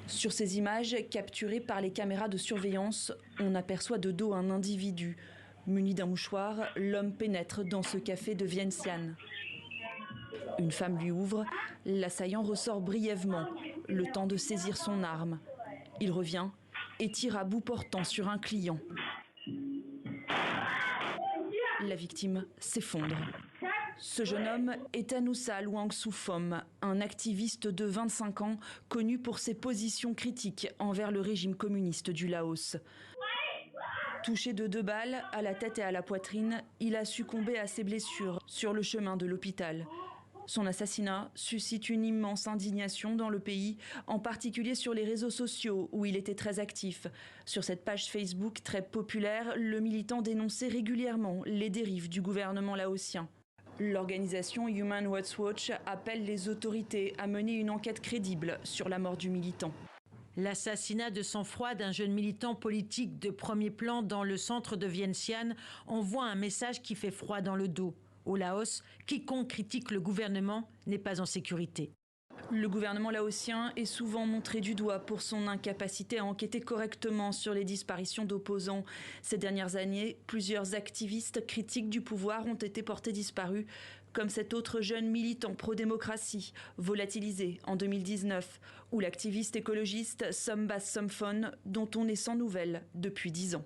Sur ces images, capturées par les caméras de surveillance, on aperçoit de dos un individu. Muni d'un mouchoir, l'homme pénètre dans ce café de Vientiane. Une femme lui ouvre, l'assaillant ressort brièvement, le temps de saisir son arme. Il revient et tire à bout portant sur un client. La victime s'effondre. Ce jeune homme est Anoussa Luang-Sou-Phom, un activiste de 25 ans connu pour ses positions critiques envers le régime communiste du Laos. Touché de 2 balles à la tête et à la poitrine, il a succombé à ses blessures sur le chemin de l'hôpital. Son assassinat suscite une immense indignation dans le pays, en particulier sur les réseaux sociaux où il était très actif. Sur cette page Facebook très populaire, le militant dénonçait régulièrement les dérives du gouvernement laotien. L'organisation Human Rights Watch appelle les autorités à mener une enquête crédible sur la mort du militant. L'assassinat de sang-froid d'un jeune militant politique de premier plan dans le centre de Vientiane envoie un message qui fait froid dans le dos. Au Laos, quiconque critique le gouvernement n'est pas en sécurité. Le gouvernement laotien est souvent montré du doigt pour son incapacité à enquêter correctement sur les disparitions d'opposants. Ces dernières années, plusieurs activistes critiques du pouvoir ont été portés disparus, comme cet autre jeune militant pro-démocratie, volatilisé en 2019, ou l'activiste écologiste Sombath Somphone, dont on est sans nouvelles depuis 10 ans.